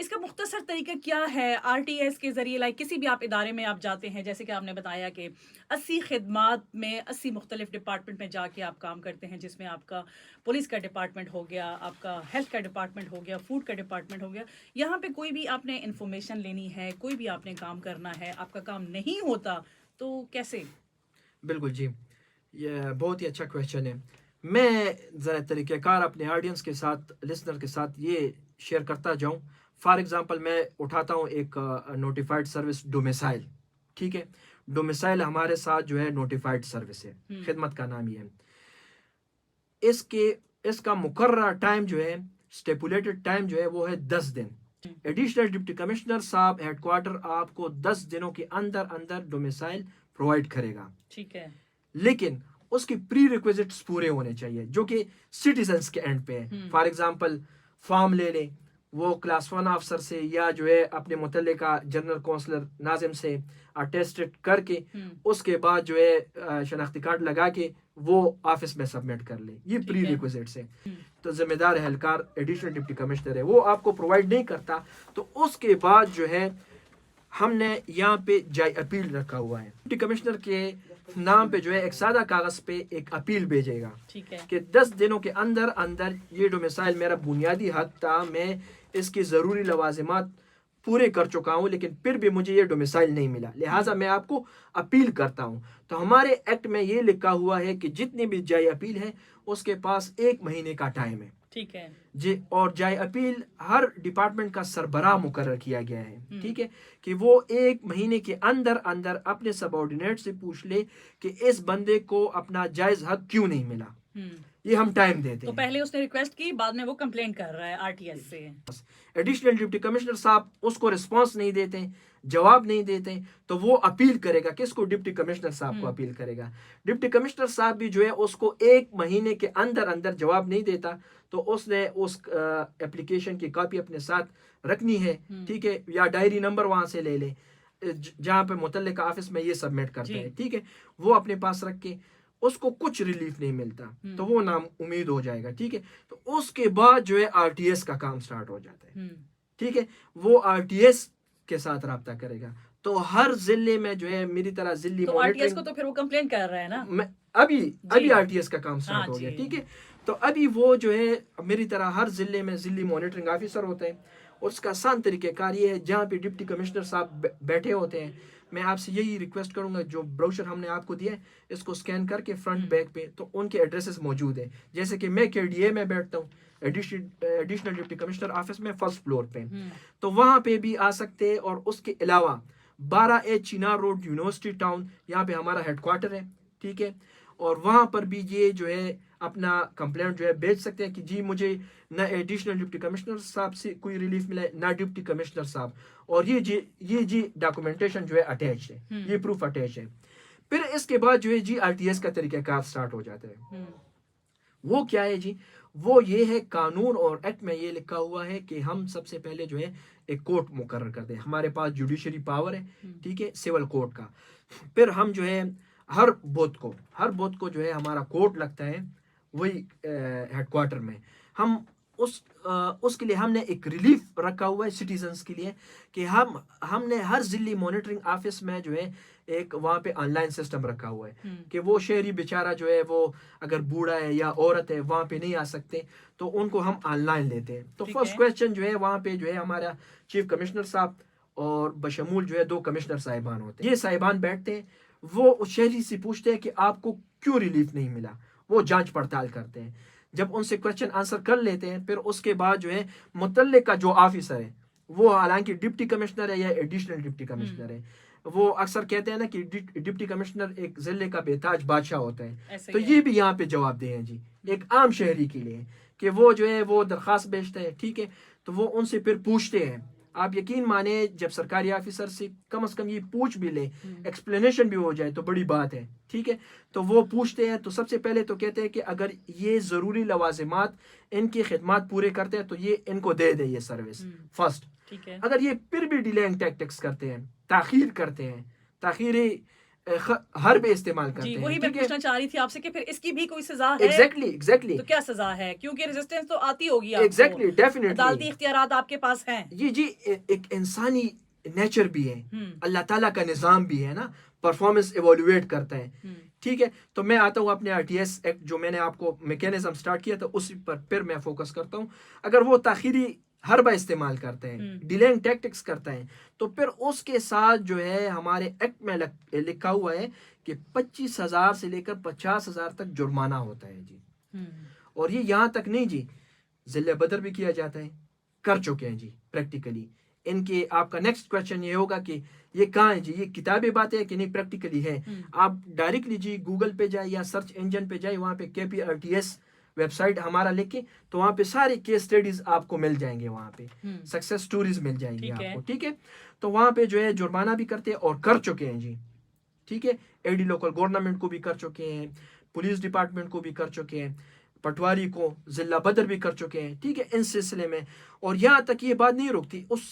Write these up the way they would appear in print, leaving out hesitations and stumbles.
اس کا مختصر طریقہ کیا ہے آر ٹی ایس کے ذریعے؟ لائک کسی بھی آپ ادارے میں آپ جاتے ہیں، جیسے کہ آپ نے بتایا کہ 80 خدمات میں 80 مختلف ڈپارٹمنٹ میں جا کے آپ کام کرتے ہیں، جس میں آپ کا پولیس کا ڈپارٹمنٹ ہو گیا، آپ کا ہیلتھ کا ڈپارٹمنٹ ہو گیا، فوڈ کا ڈپارٹمنٹ ہو گیا. یہاں پہ کوئی بھی آپ نے انفارمیشن لینی ہے، کوئی بھی آپ نے کام کرنا ہے، آپ کا کام نہیں ہوتا تو کیسے؟ بالکل جی، یہ بہت ہی اچھا کویشچن ہے. میں ذرا طریقہ کار اپنے آڈینس کے ساتھ، لسنر کے ساتھ یہ شیئر کرتا جاؤں. فار ایگزامپل میں اٹھاتا ہوں ایک نوٹیفائڈ سروس ڈومیسائل. ٹھیک ہے، ڈومیسائل ہمارے ساتھ جو ہے نوٹیفائڈ سروس ہے، خدمت کا نام یہ ہے. اس کا مقررہ ٹائم جو ہے، اسٹیپولیٹڈ ٹائم جو ہے وہ ہے 10 دن. ایڈیشنل ڈپٹی کمشنر صاحب ہیڈ کوارٹر آپ کو 10 دنوں کے اندر اندر ڈومیسائل پرووائڈ کرے گا. ٹھیک ہے، لیکن اس کی پری ریکویزٹس پورے ہونے چاہیے جو کہ سٹیزنس کے اینڈ پہ ہے. فار ایگزامپل فارم لے لیں، وہ کلاس 1 آفسر سے یا جو ہے اپنے متعلقہ جنرل کونسلر ناظم سے اٹیسٹڈ کر کے اس کے بعد جو ہے شناختی کارڈ لگا کے وہ آفس میں سبمٹ کر لیں. یہ پری ریکویزٹس ہے. تو ذمہ دار اہلکار ایڈیشنل ڈپٹی کمشنر ہے، وہ آپ کو پرووائڈ نہیں کرتا. تو اس کے بعد جو ہے ہم نے یہاں پہ جائی اپیل رکھا ہوا ہے. ڈپٹی کمشنر کے نام پہ جو ہے ایک سادہ کاغذ پہ ایک اپیل بھیجے گا کہ 10 دنوں کے اندر اندر یہ ڈومیسائل میرا بنیادی حق تھا، میں اس کی ضروری لوازمات پورے کر چکا ہوں، لیکن پھر بھی مجھے یہ ڈومیسائل نہیں ملا، لہٰذا میں آپ کو اپیل کرتا ہوں. تو ہمارے ایکٹ میں یہ لکھا ہوا ہے کہ جتنی بھی جائی اپیل ہے اس کے پاس 1 مہینے کا ٹائم ہے. ٹھیک ہے جی، اور جائی اپیل ہر ڈپارٹمنٹ کا سربراہ مقرر کیا گیا ہے. ٹھیک ہے، کہ وہ 1 مہینے کے اندر اندر اپنے سب آرڈینیٹ سے پوچھ لے کہ اس بندے کو اپنا جائز حق کیوں نہیں ملا. یہ ہم ٹائم دیتے تو ہیں. پہلے اس نے ریکویسٹ کی، بعد میں وہ کمپلین کر رہا ہے آر ٹی ایس سے. ایڈیشنل ڈپٹی کمشنر صاحب اس کو رسپانس نہیں دیتے، جواب نہیں دیتے، تو وہ اپیل کرے گا. کس کو؟ ڈپٹی کمشنر صاحب کو اپیل کرے گا. ڈپٹی کمشنر صاحب بھی جو ہے اس کو 1 مہینے کے اندر اندر جواب نہیں دیتا تو اس نے اس اپلیکیشن کی کاپی اپنے ساتھ رکھنی ہے. ٹھیک ہے، یا ڈائری نمبر وہاں سے لے لیں جہاں پہ متعلقہ آفس میں یہ سبمٹ کرتا ہے. ٹھیک ہے، وہ اپنے پاس رکھ کے اس کو کچھ ریلیف نہیں ملتا تو وہ نام امید ہو جائے گا. ٹھیک ہے، تو اس کے بعد جو ہے آر ٹی ایس کا کام سٹارٹ ہو جاتا ہے. ٹھیک ہے، وہ آر ٹی ایس کے ساتھ رابطہ کرے گا. تو ہر ضلع میں جو ہے میری طرح ضلعی تو آر ٹی ایس کو تو پھر وہ کمپلین کر رہا ہے نا. ابھی آر ٹی ایس کا کام سٹارٹ ہو گیا. ٹھیک ہے، تو ابھی وہ جو ہے میری طرح ہر ضلع میں ضلعی مانیٹرنگ آفیسر ہوتے ہیں. اس کا آسان طریقہ کار یہ ہے، جہاں پہ ڈپٹی کمشنر صاحب بیٹھے ہوتے ہیں، میں آپ سے یہی ریکویسٹ کروں گا، جو بروشر ہم نے آپ کو دیا ہے اس کو سکین کر کے فرنٹ بیک پہ تو ان کے ایڈریسز موجود ہیں. جیسے کہ میں کے ڈی اے میں بیٹھتا ہوں، ایڈیشنل ڈپٹی کمشنر آفس میں 1st فلور پہ، تو وہاں پہ بھی آ سکتے ہیں. اور اس کے علاوہ 12A Chinar road university town, یہاں پہ ہمارا ہیڈ کوارٹر ہے. ٹھیک ہے، اور وہاں پر بھی یہ جو ہے اپنا کمپلینٹ جو ہے بھیج سکتے ہیں کہ جی مجھے نہ ایڈیشنل ڈپٹی کمشنر صاحب سے کوئی ریلیف ملا ہے، نہ ڈپٹی کمشنر صاحب، اور یہ جی ڈاکومنٹیشن جو ہے اٹیچ ہے، یہ پروف اٹیچ ہے. پھر اس کے بعد جو ہے جی آر ٹی ایس کا طریقہ کار سٹارٹ ہو جاتا ہے. وہ کیا ہے جی؟ وہ یہ ہے، قانون اور ایکٹ میں یہ لکھا ہوا ہے کہ ہم سب سے پہلے جو ہے ایک کورٹ مقرر کرتے ہیں. ہمارے پاس جوڈیشری پاور ہے، ٹھیک ہے، سول کورٹ کا. پھر ہم جو ہے ہر بدھ کو جو ہے ہمارا کورٹ لگتا ہے وہی ہیڈ کوارٹر میں. ہم اس کے لیے ہم نے ایک ریلیف رکھا ہوا ہے سٹیزنز کے لیے کہ ہم نے ہر ضلعی مانیٹرنگ آفس میں جو ہے ایک وہاں پہ آن لائن سسٹم رکھا ہوا ہے کہ وہ شہری بیچارہ جو ہے وہ اگر بوڑھا ہے یا عورت ہے وہاں پہ نہیں آ سکتے تو ان کو ہم آن لائن لیتے ہیں. تو فرسٹ کویسچن جو ہے وہاں پہ جو ہے ہمارا چیف کمشنر صاحب اور بشمول جو ہے 2 کمشنر صاحبان ہوتے ہیں. یہ صاحبان بیٹھتے ہیں، وہ اس شہری سے پوچھتے ہیں کہ آپ کو کیوں ریلیف نہیں ملا. وہ جانچ پڑتال کرتے ہیں. جب ان سے کویسچن آنسر کر لیتے ہیں پھر اس کے بعد جو ہے متعلقہ جو آفیسر ہے، وہ حالانکہ ڈپٹی کمشنر ہے یا ایڈیشنل ڈپٹی کمشنر ہے، وہ اکثر کہتے ہیں نا کہ ڈپٹی کمشنر ایک ضلع کا بے تاج بادشاہ ہوتا ہے. تو یہ بھی یہاں پہ جواب دے ہیں جی ایک عام شہری کے لیے کہ وہ جو ہے وہ درخواست بھیجتا ہے. ٹھیک ہے، تو وہ ان سے پھر پوچھتے ہیں. آپ یقین مانیں جب سرکاری آفیسر سے کم از کم یہ پوچھ بھی لے، ایکسپلینیشن بھی ہو جائے تو بڑی بات ہے. ٹھیک ہے، تو وہ پوچھتے ہیں. تو سب سے پہلے تو کہتے ہیں کہ اگر یہ ضروری لوازمات ان کی خدمات پورے کرتے ہیں تو یہ ان کو دے دے یہ سروس فرسٹ. اگر یہ پھر بھی ڈیلینگ ٹیکٹکس کرتے ہیں، تاخیر کرتے ہیں، تاخیری حرب استعمال کرتے جی ہیں. وہی میں ٹھیک ہے, پوچھنا چاہ رہی تھی آپ سے کہ پھر اس کی بھی کوئی سزا ہے؟ ایگزیکٹلی تو کیا سزا ہے؟ کیونکہ ریزسٹنس تو آتی ہوگی آپ کو, ایگزیکٹلی عدالتی ڈیفینیٹلی. اختیارات آپ کے پاس ہیں. جی ایک انسانی نیچر بھی ہے, ہم، اللہ تعالیٰ کا نظام بھی ہے نا, پرفارمنس ایوالویٹ کرتا ہے. ہم، ٹھیک ہے, تو میں آتا ہوں اپنے RTS ایکٹ جو میں نے آپ کو میکینزم سٹارٹ کیا تھا اسی پر پھر میں فوکس کرتا ہوں. اگر وہ تاخیری حربہ استعمال کرتے ہیں, ڈیلینگ ٹیکٹکس کرتے ہیں, تو پھر اس کے ساتھ جو ہے ہمارے ایکٹ میں لکھا ہوا ہے کہ 25,000 سے لے کر 50,000 تک جرمانہ ہوتا ہے جی. ہم، اور یہ یہاں تک نہیں جی, ذل بدر بھی کیا جاتا ہے, کر چکے ہیں جی پریکٹیکلی. ان کے آپ کا نیکسٹ کویشچن یہ ہوگا کہ یہ کہاں ہے جی, یہ کتابی باتیں ہے کہ نہیں پریکٹیکلی ہے. آپ ڈائریکٹلی جی گوگل پہ جائیں یا سرچ انجن پہ جائیں, وہاں پہ KPRTS ویب سائٹ ہمارا لکھیں تو وہاں پہ سارے کیس اسٹڈیز آپ کو مل جائیں گے, وہاں پہ سکسیس سٹوریز مل جائیں گی آپ کو. ٹھیک ہے, تو وہاں پہ جو ہے جرمانہ بھی کرتے ہیں اور کر چکے ہیں جی. ٹھیک ہے, AD لوکل گورنمنٹ کو بھی کر چکے ہیں, پولیس ڈپارٹمنٹ کو بھی کر چکے ہیں, پٹواری کو ضلع بدر بھی کر چکے ہیں. ٹھیک ہے, ان سلسلے میں. اور یہاں تک یہ بات نہیں رکتی, اس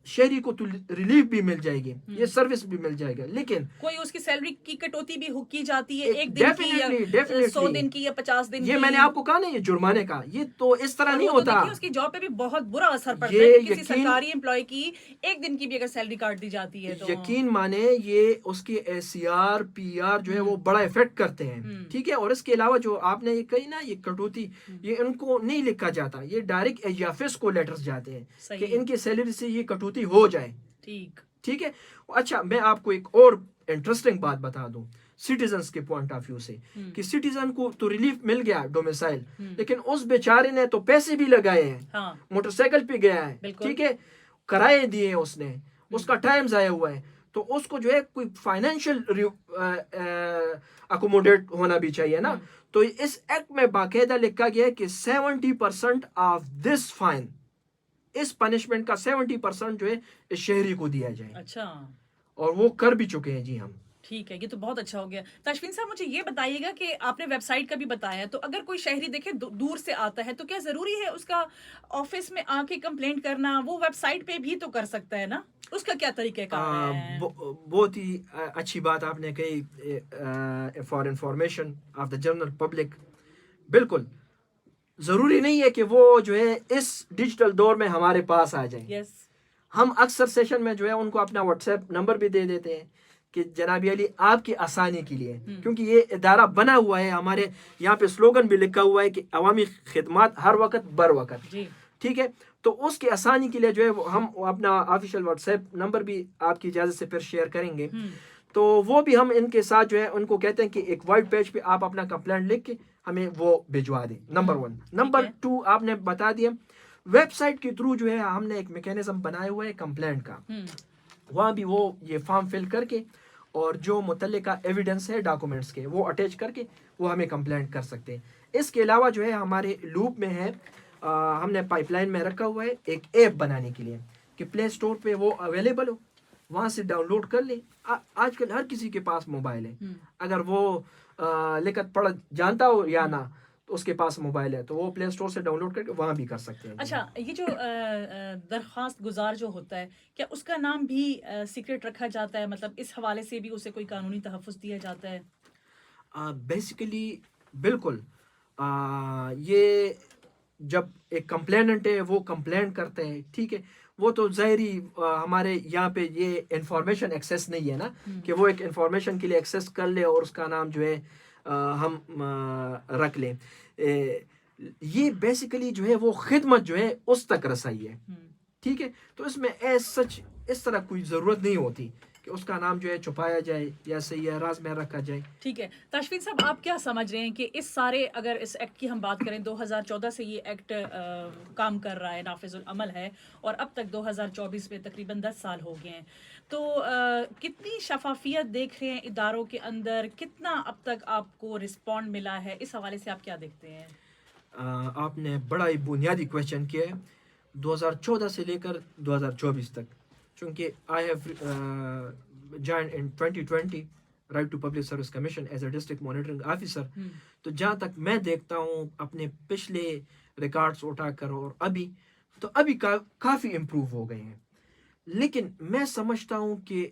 شہری کو تو ریلیف بھی مل جائے گی, یہ سروس بھی مل جائے گا, لیکن کوئی اس کی سیلری کی کٹوتی بھی کی جاتی ہے, 1 دن کی یا 100 دن کی یا 50 دن کی. یہ میں نے آپ کو کہا نا, یہ جرمانے کا, یہ تو اس طرح نہیں اور وہ تو ہوتا. دیکھیے اس کی جاب پہ بھی بہت برا اثر پڑتا ہے یہ کہ کسی یقین سرکاری امپلائی کی 1 دن کی بھی اگر سیلری کاٹ دی جاتی ہے تو یقین مانے یہ اس کی ACR PR جو ہے وہ بڑا افیکٹ کرتے ہیں. ٹھیک ہے, اور اس کے علاوہ جو آپ نے یہ کہی نا یہ کٹوتی, یہ ان کو نہیں لکھا جاتا, یہ ڈائریکٹ ایجافس کو لیٹرز جاتے ہیں کہ ان کی سیلری سے یہ کٹوتی ہو جائے. ٹھیک ہے. اچھا, میں آپ کو ایک اور انٹرسٹنگ بات بتا دوں سٹیزنز کے پوائنٹ آف ویو سے, کہ سٹیزن کو تو ریلیف مل گیا ڈومیسائل, لیکن اس بیچارے نے تو پیسے بھی لگائے ہیں, موٹر سائیکل پہ گیا ہے, ٹھیک ہے, کرائے دیے ہیں اس نے, اس کا ٹائم ضائع ہوا ہے, تو اس کو جو ہے کوئی فائنینشیل اکوموڈیٹ ہونا بھی چاہیے نا. تو اس ایکٹ میں باقاعدہ لکھا گیا ہے کہ 70% آف دس فائن, اس پنشمنٹ کا 70% جو ہے اس شہری کو دیا جائے. اچھا, اور وہ کر بھی چکے ہیں جی ہم. ٹھیک ہے, یہ تو بہت اچھا ہو گیا. تشفین صاحب مجھے یہ بتائیے گا کہ آپ نے ویب سائٹ کا بھی بتایا, تو اگر کوئی شہری دیکھے دور سے آتا ہے تو کیا ضروری ہے اس کا آفس میں آ کے کمپلینٹ کرنا؟ وہ ویب سائٹ پہ بھی تو کر سکتا ہے نا, اس کا کیا طریقہ کار ہے؟ بہت ہی اچھی بات آپ نے کہی, for information of the general public. بالکل ضروری نہیں ہے کہ وہ جو ہے اس ڈیجیٹل دور میں ہمارے پاس آ جائیں. یس, ہم اکثر سیشن میں جو ہے ان کو اپنا واٹس ایپ نمبر بھی دے دیتے ہیں کہ جناب علی آپ کی آسانی کے لیے, کیونکہ یہ ادارہ بنا ہوا ہے, ہمارے یہاں پہ سلوگن بھی لکھا ہوا ہے کہ عوامی خدمات ہر وقت بر وقت. جی ٹھیک ہے, تو اس کی آسانی کے لیے جو ہے ہم اپنا آفیشیل واٹس ایپ نمبر بھی آپ کی اجازت سے پھر شیئر کریں گے. تو وہ بھی ہم ان کے ساتھ جو ہے ان کو کہتے ہیں کہ ایک وائٹ پیج پہ آپ اپنا کمپلینٹ لکھ کے ہمیں وہ بھجوا دیں. نمبر 1. نمبر 2 آپ نے بتا دیا, ویب سائٹ کے تھرو جو ہے ہم نے ایک میکینزم بنایا ہوا ہے کمپلینٹ کا. وہاں بھی وہ یہ فارم فل کر کے اور جو متعلقہ ایویڈنس ہے ڈاکومنٹس کے وہ اٹیچ کر کے وہ ہمیں کمپلینٹ کر سکتے ہیں. اس کے علاوہ جو ہے ہمارے لوپ میں ہے, ہم نے پائپ لائن میں رکھا ہوا ہے ایک ایپ بنانے کے لیے کہ پلے اسٹور پہ وہ اویلیبل ہو, وہاں سے ڈاؤن لوڈ کر لیں. آج کل ہر کسی کے پاس موبائل ہے, اگر وہ لکھت پڑھ جانتا ہو یا نہ تو اس کے پاس موبائل ہے, تو وہ پلے اسٹور سے ڈاؤن لوڈ کر کے وہاں بھی کر سکتے ہیں. اچھا, یہ جو درخواست گزار جو ہوتا ہے, کیا اس کا نام بھی سیکرٹ رکھا جاتا ہے؟ مطلب اس حوالے سے بھی اسے کوئی قانونی تحفظ دیا جاتا ہے؟ بیسیکلی بالکل, یہ جب ایک کمپلیننٹ ہے وہ کمپلین کرتے ہیں, ٹھیک ہے, وہ تو ظاہری ہمارے یہاں پہ یہ انفارمیشن ایکسیس نہیں ہے نا کہ وہ ایک انفارمیشن کے لیے ایکسیس کر لے اور اس کا نام جو ہے ہم رکھ لیں. یہ بیسیکلی جو ہے وہ خدمت جو ہے اس تک رسائی ہے. ٹھیک ہے, تو اس میں ایز سچ اس طرح کوئی ضرورت نہیں ہوتی کہ اس کا نام جو ہے چھپایا جائے یا سیاہ راز میں رکھا جائے. ٹھیک ہے, تشفین صاحب آپ کیا سمجھ رہے ہیں کہ اس سارے, اگر اس ایکٹ کی ہم بات کریں 2014 سے یہ ایکٹ کام کر رہا ہے, نافذ العمل ہے, اور اب تک 2024 میں تقریباً 10 سال ہو گئے ہیں, تو کتنی شفافیت دیکھ رہے ہیں اداروں کے اندر, کتنا اب تک آپ کو رسپونڈ ملا ہے, اس حوالے سے آپ کیا دیکھتے ہیں؟ آپ نے بڑا ہی بنیادی کویشچن کیا ہے. 2014 سے لے کر 2024 تک, چونکہ I have joined in 2020 right to public service commission as a district monitoring officer, تو جہاں تک میں دیکھتا ہوں اپنے پچھلے ریکارڈز اٹھا کر اور ابھی کافی امپروو ہو گئے ہیں. لیکن میں سمجھتا ہوں کہ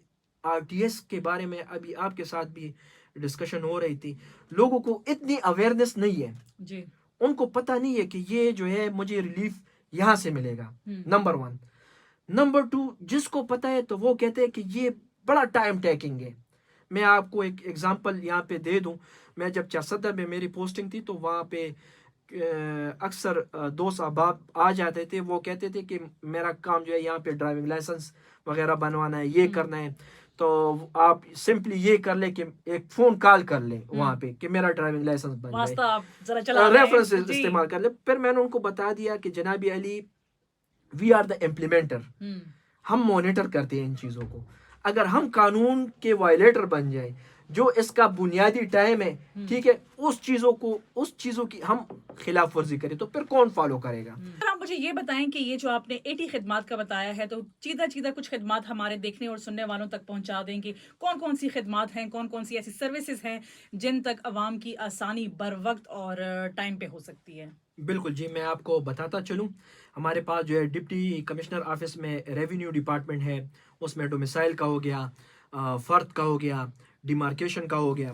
RTS کے بارے میں ابھی آپ کے ساتھ بھی ڈسکشن ہو رہی تھی, لوگوں کو اتنی اویئرنیس نہیں ہے, جی ان کو پتہ نہیں ہے کہ یہ جو ہے مجھے ریلیف یہاں سے ملے گا, نمبر 1. نمبر 2, جس کو پتہ ہے تو وہ کہتے ہیں کہ یہ بڑا ٹائم ٹیکنگ ہے. میں آپ کو ایک ایگزامپل یہاں پہ دے دوں. میں جب چاسدہ میں میری پوسٹنگ تھی تو وہاں پہ اکثر دوست احباب آ جاتے تھے, وہ کہتے تھے کہ میرا کام جو ہے یہاں پہ ڈرائیونگ لائسنس وغیرہ بنوانا ہے, یہ کرنا ہے, تو آپ سمپلی یہ کر لیں کہ ایک فون کال کر لیں وہاں پہ کہ میرا ڈرائیونگ لائسنس بن جائے, واسطہ آپ ذرا چلا رہے ہیں. ریفرنس جی استعمال کر لیں. پھر میں نے ان کو بتا دیا کہ جناب علی, وی آر دا امپلیمنٹر, ہم مانیٹر کرتے ہیں ان چیزوں کو. اگر ہم قانون کے وائلیٹر بن جائیں, جو اس کا بنیادی ٹائم ہے, ٹھیک ہے, اس چیزوں کی ہم خلاف ورزی کریں تو پھر کون فالو کرے گا؟ سر آپ مجھے یہ بتائیں کہ یہ جو آپ نے 80 خدمات کا بتایا ہے, تو چیدہ کچھ خدمات ہمارے دیکھنے اور سننے والوں تک پہنچا دیں کہ کون سی خدمات ہیں, کون سی ایسی سروسز ہیں جن تک عوام کی آسانی بر وقت اور ٹائم پہ ہو سکتی ہے. بالکل جی, میں آپ کو بتاتا چلوں. ہمارے پاس جو ہے ڈپٹی کمشنر آفس میں ریونیو ڈپارٹمنٹ ہے, اس میں ڈومیسائل کا ہو گیا, فرد کا ہو گیا, ڈیمارکیشن کا ہو گیا.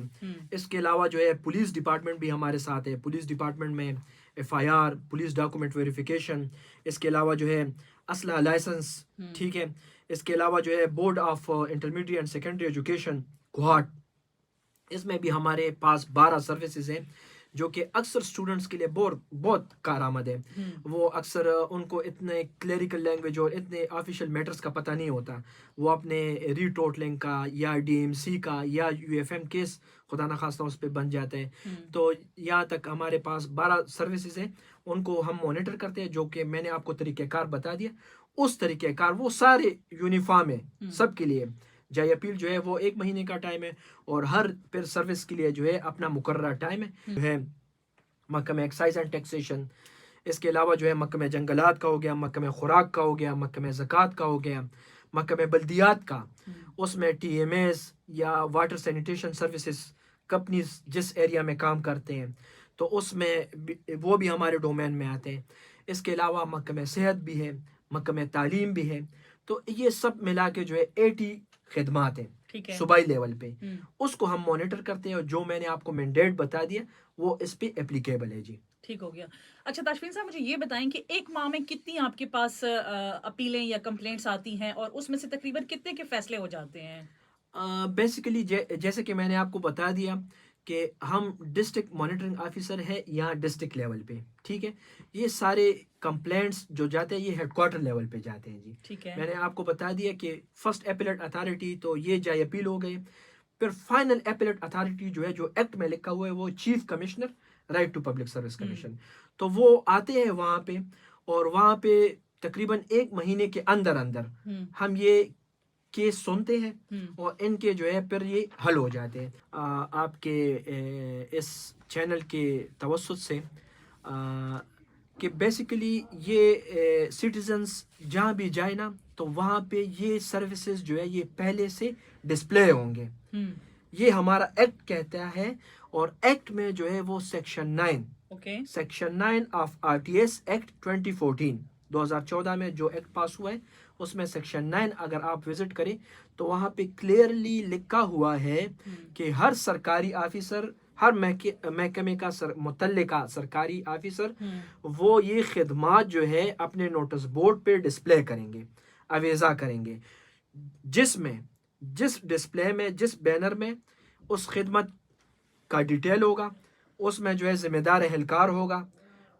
اس کے علاوہ جو ہے پولیس ڈپارٹمنٹ بھی ہمارے ساتھ ہے. پولیس ڈپارٹمنٹ میں FIR, پولیس ڈاکومنٹ ویریفیکیشن, اس کے علاوہ جو ہے اسلحہ لائسنس, ٹھیک ہے. اس کے علاوہ جو ہے board of intermediate and secondary education Kohat, اس میں بھی ہمارے پاس 12 سروسز ہیں جو کہ اکثر اسٹوڈنٹس کے لیے بہت کارآمد ہے. وہ اکثر ان کو اتنے کلیریکل لینگویج اور اتنے آفیشیل میٹرز کا پتہ نہیں ہوتا. وہ اپنے ری ٹوٹلنگ کا یا DMC کا یا UFM کیس خدا نخواستہ اس پہ بن جاتے ہیں. تو یہاں تک ہمارے پاس 12 سروسز ہیں, ان کو ہم مانیٹر کرتے ہیں, جو کہ میں نے آپ کو طریقہ کار بتا دیا. اس طریقہ کار وہ سارے یونیفارم ہے سب کے لیے. جائے اپیل جو ہے وہ 1 مہینے کا ٹائم ہے, اور ہر پھر سروس کے لیے جو ہے اپنا مقررہ ٹائم ہے. جو ہے محکمہ ایکسائز اینڈ ٹیکسیشن, اس کے علاوہ جو ہے محکمہ جنگلات کا ہو گیا, محکمہ خوراک کا ہو گیا, محکمہ زکوٰۃ کا ہو گیا, محکمہ بلدیات کا, اس میں TMS یا واٹر سینیٹیشن سروسز کمپنیز جس ایریا میں کام کرتے ہیں تو اس میں وہ بھی ہمارے ڈومین میں آتے ہیں. اس کے علاوہ محکمہ صحت بھی ہے, محکمہ تعلیم بھی ہے. تو یہ سب ملا کے جو ہے 80 خدمات ہیں صوبائی لیول پہ, اس کو ہم مانیٹر کرتے ہیں, اور جو میں نے آپ کو مینڈیٹ بتا دیا وہ اس پہ اپلیکیبل ہے. جی ٹھیک ہو گیا. اچھا تاشفین صاحب, مجھے یہ بتائیں کہ ایک ماہ میں کتنی آپ کے پاس اپیلیں یا کمپلینٹس آتی ہیں, اور اس میں سے تقریباً کتنے کے فیصلے ہو جاتے ہیں؟ بیسیکلی جیسے کہ میں نے آپ کو بتا دیا کہ ہم ڈسٹرکٹ مانیٹرنگ آفیسر ہے یہاں ڈسٹرکٹ لیول پہ, ٹھیک ہے. یہ سارے کمپلینٹس جو جاتے ہیں یہ ہیڈ کوارٹر لیول پہ جاتے ہیں. جی ٹھیک ہے. میں نے آپ کو بتا دیا کہ فرسٹ اپیلیٹ اتھارٹی تو یہ جائے اپیل ہو گئے. پھر فائنل اپیلیٹ اتھارٹی جو ہے, جو ایکٹ میں لکھا ہوا ہے, وہ chief commissioner right to public service commission. تو وہ آتے ہیں وہاں پہ, اور وہاں پہ تقریباً 1 مہینے کے اندر ہم یہ کیس سنتے ہیں, اور ان کے جو ہے پھر یہ حل ہو جاتے ہیں. آپ کے اس چینل کے توسط سے کہ بیسیکلی یہ سٹیزنز جہاں بھی جائے نا, تو وہاں پہ یہ سروسز جو ہے یہ پہلے سے ڈسپلے ہوں گے. یہ ہمارا ایکٹ کہتا ہے, اور ایکٹ میں جو ہے وہ سیکشن 9 آف RTS ایکٹ 2014 میں جو ایکٹ پاس ہوا ہے, اس میں سیکشن 9 اگر آپ وزٹ کریں تو وہاں پہ کلیئرلی لکھا ہوا ہے کہ ہر سرکاری آفیسر, ہر محکمے کا متعلقہ سرکاری آفیسر وہ یہ خدمات جو ہے اپنے نوٹس بورڈ پہ ڈسپلے کریں گے, اویزا کریں گے, جس ڈسپلے میں, جس بینر میں اس خدمت کا ڈیٹیل ہوگا, اس میں جو ہے ذمہ دار اہلکار ہوگا,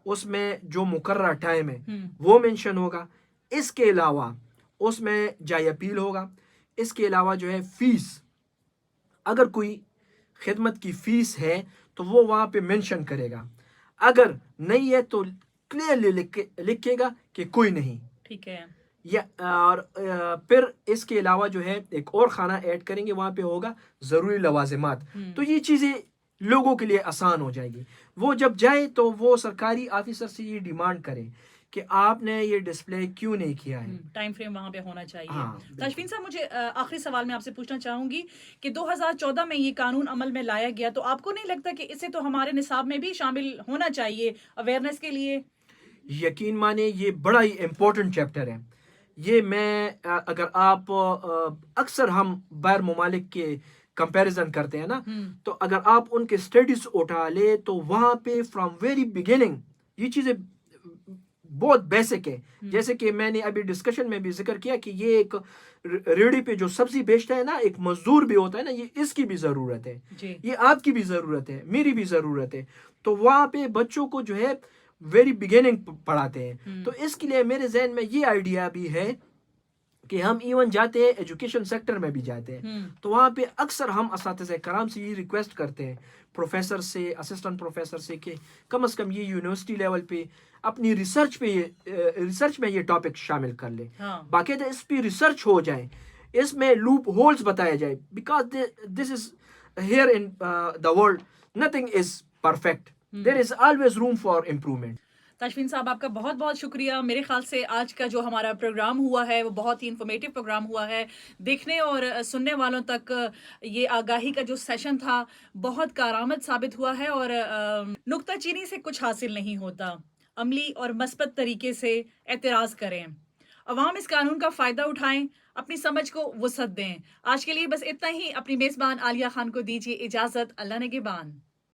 اس میں جو مقررہ ٹائم ہے وہ مینشن ہوگا. اس کے علاوہ اس میں جائے اپیل ہوگا. اس کے علاوہ جو ہے فیس, اگر کوئی خدمت کی فیس ہے تو وہ وہاں پہ مینشن کرے گا, اگر نہیں ہے تو کلیئرلی لکھے گا کہ کوئی نہیں. ٹھیک ہے. اور پھر اس کے علاوہ جو ہے ایک اور خانہ ایڈ کریں گے, وہاں پہ ہوگا ضروری لوازمات. تو یہ چیزیں لوگوں کے لیے آسان ہو جائے گی. وہ جب جائے تو وہ سرکاری آفیسر سے یہ ڈیمانڈ کرے کہ آپ نے یہ ڈسپلے کیوں نہیں کیا ہے, ٹائم فریم وہاں پہ ہونا چاہیے. تاشفین صاحب, مجھے آخری سوال میں آپ سے پوچھنا چاہوں گی کہ 2014 میں یہ قانون عمل میں لایا گیا, تو آپ کو نہیں لگتا کہ اسے تو ہمارے نصاب میں بھی شامل ہونا چاہیے اویئرنیس کے لیے؟ یقین مانے یہ بڑا ہی امپورٹنٹ چیپٹر ہے. یہ میں اگر آپ اکثر ہم باہر ممالک کے کمپیریزن کرتے ہیں نا، تو اگر آپ ان کے اسٹڈیز اٹھا لے تو وہاں پہ فرام ویری بگننگ یہ چیزیں بہت بیسک ہے. جیسے کہ میں نے ابھی ڈسکشن میں بھی ذکر کیا کہ یہ ایک ریڑھی پہ جو سبزی بیچتا ہے نا، ایک مزدور بھی ہوتا ہے نا، یہ اس کی بھی ضرورت ہے، یہ آپ کی بھی ضرورت ہے، میری بھی ضرورت ہے. تو وہاں پہ بچوں کو جو ہے ویری بگننگ پڑھاتے ہیں. تو اس کے لیے میرے ذہن میں یہ آئیڈیا بھی ہے کہ ہم ایون جاتے ہیں ایجوکیشن سیکٹر میں بھی جاتے ہیں، تو وہاں پہ اکثر ہم اساتذہ کرام سے یہ ریکویسٹ کرتے ہیں، پروفیسر سے، اسسٹنٹ پروفیسر سے، کہ کم از کم یہ یونیورسٹی لیول پہ اپنی ریسرچ میں یہ ٹاپک شامل کر لے، باقاعدہ اس پہ ریسرچ ہو جائے، اس میں لوپ ہولز بتایا جائے، because this is here in the world nothing is perfect, there is always room for improvement. Tashfeen sahab آپ کا بہت بہت شکریہ. میرے خیال سے آج کا جو ہمارا پروگرام ہوا ہے وہ بہت ہی انفارمیٹیو پروگرام ہوا ہے. دیکھنے اور سننے والوں تک یہ آگاہی کا جو سیشن تھا بہت کارآمد ثابت ہوا ہے. اور نکتہ چینی سے کچھ حاصل نہیں ہوتا، عملی اور مثبت طریقے سے اعتراض کریں، عوام اس قانون کا فائدہ اٹھائیں، اپنی سمجھ کو وسعت دیں. آج کے لیے بس اتنا ہی. اپنی میزبان عالیہ خان کو دیجیے اجازت. اللہ نگہبان.